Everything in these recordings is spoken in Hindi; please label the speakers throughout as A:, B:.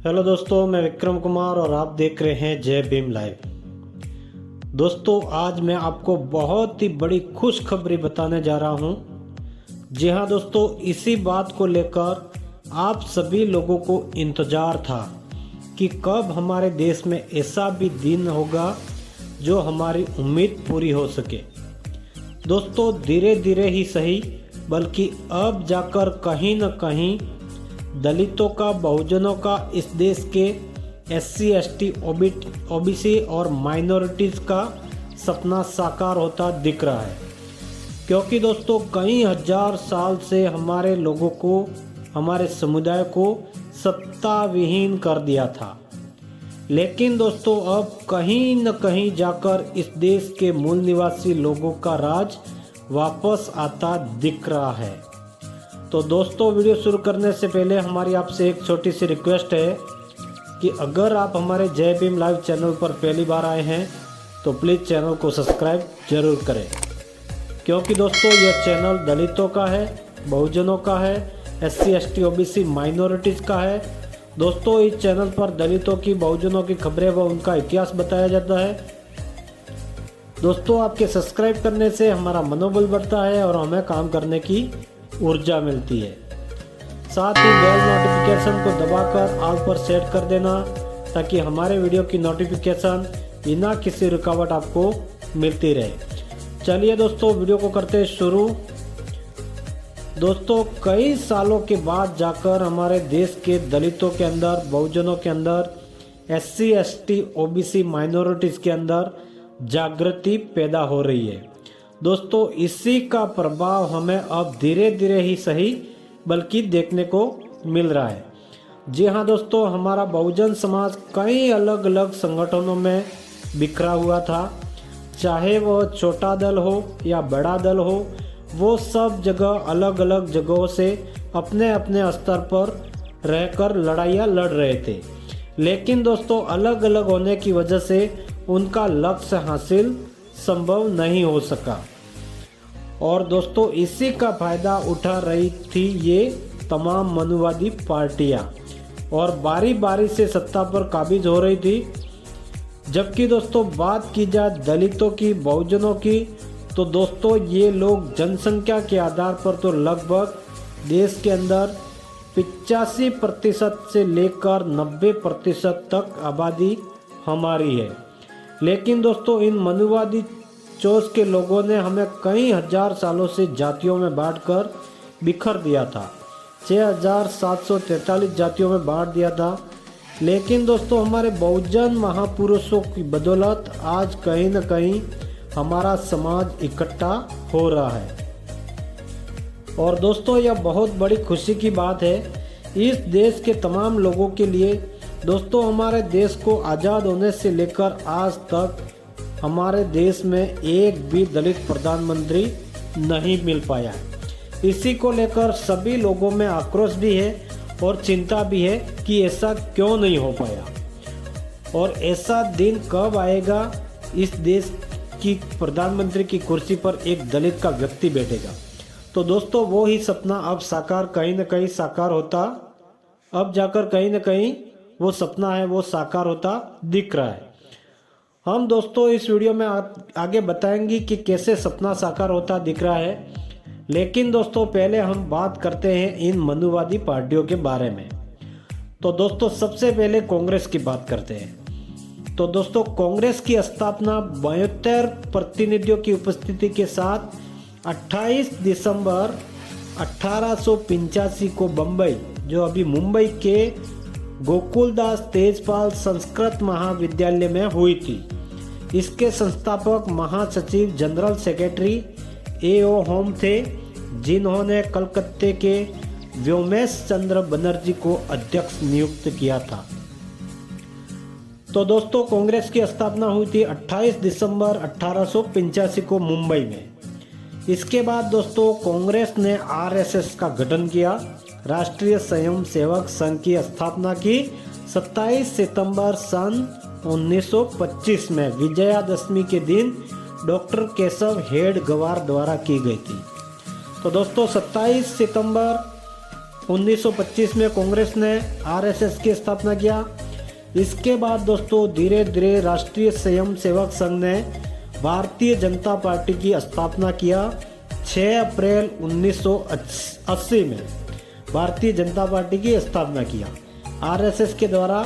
A: हेलो दोस्तों, मैं विक्रम कुमार और आप देख रहे हैं जय भीम लाइव। दोस्तों, आज मैं आपको बहुत ही बड़ी खुशखबरी बताने जा रहा हूं। जी हां दोस्तों, इसी बात को लेकर आप सभी लोगों को इंतजार था कि कब हमारे देश में ऐसा भी दिन होगा जो हमारी उम्मीद पूरी हो सके। दोस्तों, धीरे धीरे ही सही, बल्कि अब जाकर कहीं न कहीं दलितों का, बहुजनों का, इस देश के SC ST OBC और माइनॉरिटीज़ का सपना साकार होता दिख रहा है। क्योंकि दोस्तों, कई हजार साल से हमारे लोगों को, हमारे समुदाय को सत्ता विहीन कर दिया था। लेकिन दोस्तों, अब कहीं न कहीं जाकर इस देश के मूल निवासी लोगों का राज वापस आता दिख रहा है। तो दोस्तों, वीडियो शुरू करने से पहले हमारी आपसे एक छोटी सी रिक्वेस्ट है कि अगर आप हमारे जय भीम लाइव चैनल पर पहली बार आए हैं तो प्लीज़ चैनल को सब्सक्राइब जरूर करें। क्योंकि दोस्तों, यह चैनल दलितों का है, बहुजनों का है, SC ST OBC माइनॉरिटीज़ का है। दोस्तों, इस चैनल पर दलितों की, बहुजनों की खबरें व उनका इतिहास बताया जाता है। दोस्तों, आपके सब्सक्राइब करने से हमारा मनोबल बढ़ता है और हमें काम करने की ऊर्जा मिलती है। साथ ही बेल नोटिफिकेशन को दबाकर ऑल पर सेट कर देना, ताकि हमारे वीडियो की नोटिफिकेशन बिना किसी रुकावट आपको मिलती रहे। चलिए दोस्तों, वीडियो को करते हैं शुरू। दोस्तों, कई सालों के बाद जाकर हमारे देश के दलितों के अंदर, बहुजनों के अंदर, SC ST OBC माइनॉरिटीज़ के अंदर जागृति पैदा हो रही है। दोस्तों, इसी का प्रभाव हमें अब धीरे धीरे ही सही, बल्कि देखने को मिल रहा है। जी हाँ दोस्तों, हमारा बहुजन समाज कई अलग अलग संगठनों में बिखरा हुआ था। चाहे वह छोटा दल हो या बड़ा दल हो, वो सब जगह अलग अलग जगहों से अपने अपने स्तर पर रहकर लड़ाइयाँ लड़ रहे थे। लेकिन दोस्तों, अलग अलग होने की वजह से उनका लक्ष्य हासिल संभव नहीं हो सका। और दोस्तों, इसी का फायदा उठा रही थी ये तमाम मनुवादी पार्टियां, और बारी बारी से सत्ता पर काबिज हो रही थी। जबकि दोस्तों, बात की जाए दलितों की, बहुजनों की, तो दोस्तों, ये लोग जनसंख्या के आधार पर तो लगभग देश के अंदर 85% से लेकर 90% तक आबादी हमारी है। लेकिन दोस्तों, इन मनुवादी चोस के लोगों ने हमें कई हजार सालों से जातियों में बांटकर बिखर दिया था। 6743 जातियों में बांट दिया था। लेकिन दोस्तों, हमारे बहुजन महापुरुषों की बदौलत आज कहीं न कहीं हमारा समाज इकट्ठा हो रहा है। और दोस्तों, यह बहुत बड़ी खुशी की बात है इस देश के तमाम लोगों के लिए। दोस्तों, हमारे देश को आज़ाद होने से लेकर आज तक हमारे देश में एक भी दलित प्रधानमंत्री नहीं मिल पाया है। इसी को लेकर सभी लोगों में आक्रोश भी है और चिंता भी है कि ऐसा क्यों नहीं हो पाया, और ऐसा दिन कब आएगा इस देश की प्रधानमंत्री की कुर्सी पर एक दलित का व्यक्ति बैठेगा। तो दोस्तों, वो ही सपना अब साकार, कहीं न कहीं साकार होता, अब जाकर कहीं न कहीं वो सपना है वो साकार होता दिख रहा है। हम दोस्तों इस वीडियो में आगे बताएंगे कि कैसे सपना साकार होता दिख रहा है। लेकिन दोस्तों, पहले हम बात करते हैं इन मनुवादी पार्टियों के बारे में। तो दोस्तों, सबसे पहले कांग्रेस की बात करते हैं। तो दोस्तों, कांग्रेस की स्थापना 72 प्रतिनिधियों की उपस्थिति के साथ 28 दिसंबर 1885 को बम्बई, जो अभी मुंबई के गोकुलदास तेजपाल संस्कृत महाविद्यालय में हुई थी। इसके संस्थापक महासचिव, जनरल सेक्रेटरी A.O. होम थे, जिन्होंने कलकत्ते के व्योमेश चंद्र बनर्जी को अध्यक्ष नियुक्त किया था। तो दोस्तों, कांग्रेस की स्थापना हुई थी 28 दिसंबर 1885 को मुंबई में। इसके बाद दोस्तों, कांग्रेस ने RSS का गठन किया। राष्ट्रीय स्वयं सेवक संघ की स्थापना की 27 सितंबर सन 1925 में विजयादशमी के दिन डॉक्टर केशव हेडगेवार द्वारा की गई थी। तो दोस्तों, 27 सितंबर 1925 में कांग्रेस ने आरएसएस की स्थापना किया। इसके बाद दोस्तों धीरे धीरे राष्ट्रीय स्वयंसेवक संघ ने भारतीय जनता पार्टी की स्थापना किया। 6 अप्रैल 1980 में भारतीय जनता पार्टी की स्थापना किया आरएसएस के द्वारा,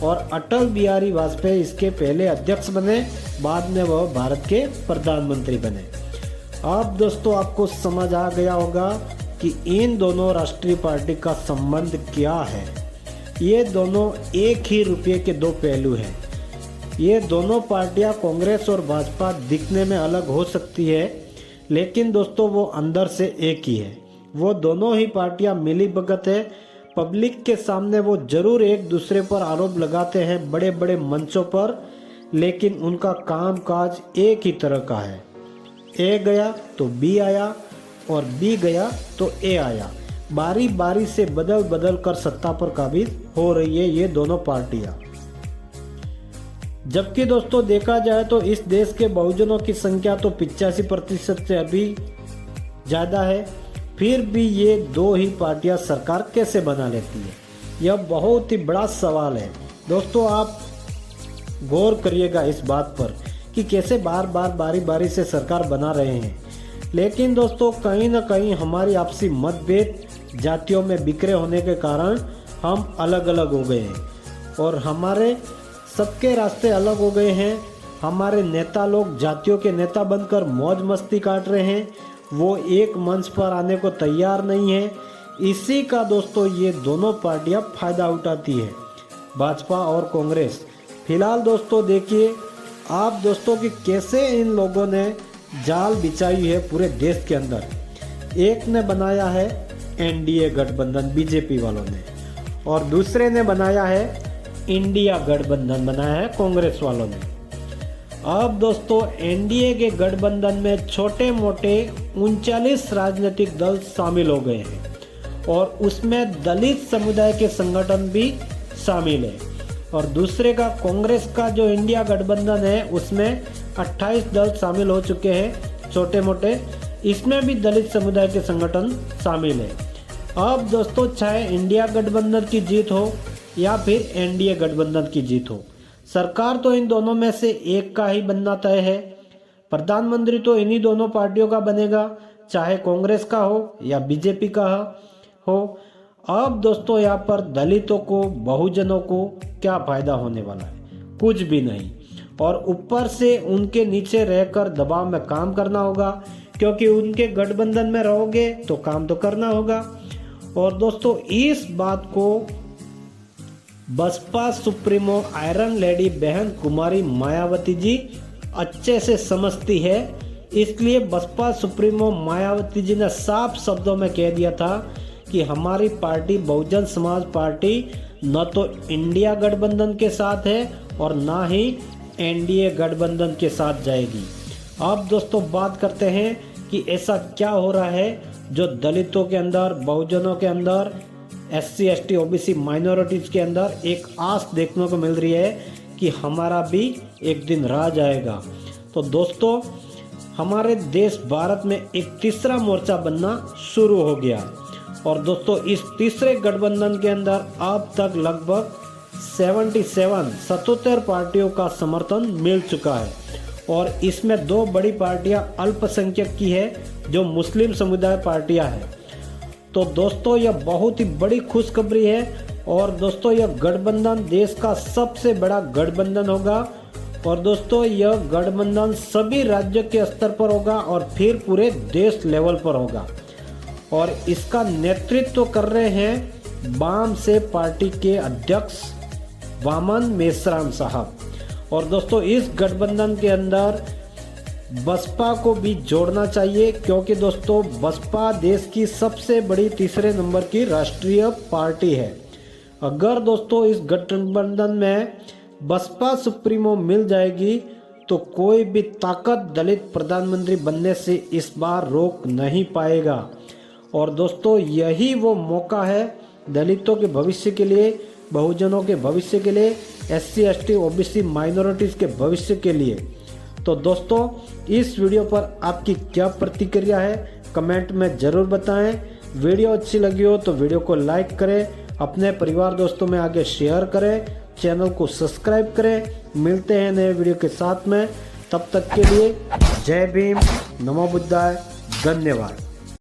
A: और अटल बिहारी वाजपेयी इसके पहले अध्यक्ष बने, बाद में वह भारत के प्रधानमंत्री बने। अब दोस्तों आपको समझ आ गया होगा कि इन दोनों राष्ट्रीय पार्टी का संबंध क्या है। ये दोनों एक ही रुपये के दो पहलू हैं। ये दोनों पार्टियां कांग्रेस और भाजपा दिखने में अलग हो सकती है, लेकिन दोस्तों वो अंदर से एक ही है। वो दोनों ही पार्टियां मिली भगत है। पब्लिक के सामने वो जरूर एक दूसरे पर आरोप लगाते हैं बड़े बड़े मंचों पर, लेकिन उनका काम काज एक ही तरह का है। ए गया तो बी आया और बी गया तो ए आया। बारी बारी से बदल बदल कर सत्ता पर काबिज हो रही है ये दोनों पार्टियां। जबकि दोस्तों देखा जाए तो इस देश के बहुजनों की संख्या तो 85% से अभी ज़्यादा है, फिर भी ये दो ही पार्टियां सरकार कैसे बना लेती है, यह बहुत ही बड़ा सवाल है। दोस्तों आप गौर करिएगा इस बात पर कि कैसे बार बार बारी बारी से सरकार बना रहे हैं, लेकिन दोस्तों कहीं ना कहीं हमारी आपसी मतभेद जातियों में बिखरे होने के कारण हम अलग अलग हो गए हैं और हमारे सबके रास्ते अलग हो गए हैं। हमारे नेता लोग जातियों के नेता बनकर मौज मस्ती काट रहे हैं, वो एक मंच पर आने को तैयार नहीं है। इसी का दोस्तों ये दोनों पार्टियां फायदा उठाती है, भाजपा और कांग्रेस। फिलहाल दोस्तों देखिए आप दोस्तों कि कैसे इन लोगों ने जाल बिछाई है पूरे देश के अंदर। एक ने बनाया है एनडीए गठबंधन बीजेपी वालों ने, और दूसरे ने बनाया है इंडिया गठबंधन बनाया है कांग्रेस वालों ने। अब दोस्तों एनडीए के गठबंधन में छोटे मोटे 39 राजनीतिक दल शामिल हो गए हैं और उसमें दलित समुदाय के संगठन भी शामिल है। और दूसरे का कांग्रेस का जो इंडिया गठबंधन है उसमें 28 दल शामिल हो चुके हैं छोटे मोटे, इसमें भी दलित समुदाय के संगठन शामिल है। अब दोस्तों चाहे इंडिया गठबंधन की जीत हो या फिर एनडीए गठबंधन की जीत हो, सरकार तो इन दोनों में से एक का ही बनना तय है। प्रधानमंत्री तो इन्हीं दोनों पार्टियों का बनेगा, चाहे कांग्रेस का हो या बीजेपी का हो। अब दोस्तों यहाँ पर दलितों को बहुजनों को क्या फायदा होने वाला है, कुछ भी नहीं। और ऊपर से उनके नीचे रहकर दबाव में काम करना होगा, क्योंकि उनके गठबंधन में रहोगे तो काम तो करना होगा। और दोस्तों इस बात को बसपा सुप्रीमो आयरन लेडी बहन कुमारी मायावती जी अच्छे से समझती है, इसलिए बसपा सुप्रीमो मायावती जी ने साफ शब्दों में कह दिया था कि हमारी पार्टी बहुजन समाज पार्टी न तो इंडिया गठबंधन के साथ है और ना ही एनडीए गठबंधन के साथ जाएगी। अब दोस्तों बात करते हैं कि ऐसा क्या हो रहा है जो दलितों के अंदर, बहुजनों के अंदर, एससी एसटी ओबीसी माइनॉरिटीज के अंदर एक आस देखने को मिल रही है कि हमारा भी एक दिन राज आएगा। तो दोस्तों हमारे देश भारत में एक तीसरा मोर्चा बनना शुरू हो गया है, और दोस्तों इस तीसरे गठबंधन के अंदर अब तक लगभग 77 पार्टियों का समर्थन मिल चुका है, और इसमें दो बड़ी पार्टियां अल्पसंख्यक की है जो मुस्लिम समुदाय पार्टियां हैं। तो दोस्तों यह बहुत ही बड़ी खुशखबरी है, और दोस्तों यह गठबंधन देश का सबसे बड़ा गठबंधन होगा, और दोस्तों यह गठबंधन सभी राज्यों के स्तर पर होगा और फिर पूरे देश लेवल पर होगा। और इसका नेतृत्व कर रहे हैं वाम से पार्टी के अध्यक्ष वामन मेश्राम साहब। और दोस्तों इस गठबंधन के अंदर बसपा को भी जोड़ना चाहिए, क्योंकि दोस्तों बसपा देश की सबसे बड़ी तीसरे नंबर की राष्ट्रीय पार्टी है। अगर दोस्तों इस गठबंधन में बसपा सुप्रीमो मिल जाएगी तो कोई भी ताकत दलित प्रधानमंत्री बनने से इस बार रोक नहीं पाएगा। और दोस्तों यही वो मौका है दलितों के भविष्य के लिए, बहुजनों के भविष्य के लिए, एससी एसटी ओबीसी माइनॉरिटीज़ के भविष्य के लिए। तो दोस्तों इस वीडियो पर आपकी क्या प्रतिक्रिया है कमेंट में ज़रूर बताएं। वीडियो अच्छी लगी हो तो वीडियो को लाइक करें, अपने परिवार दोस्तों में आगे शेयर करें, चैनल को सब्सक्राइब करें। मिलते हैं नए वीडियो के साथ में, तब तक के लिए जय भीम, नमो बुद्धाय, धन्यवाद।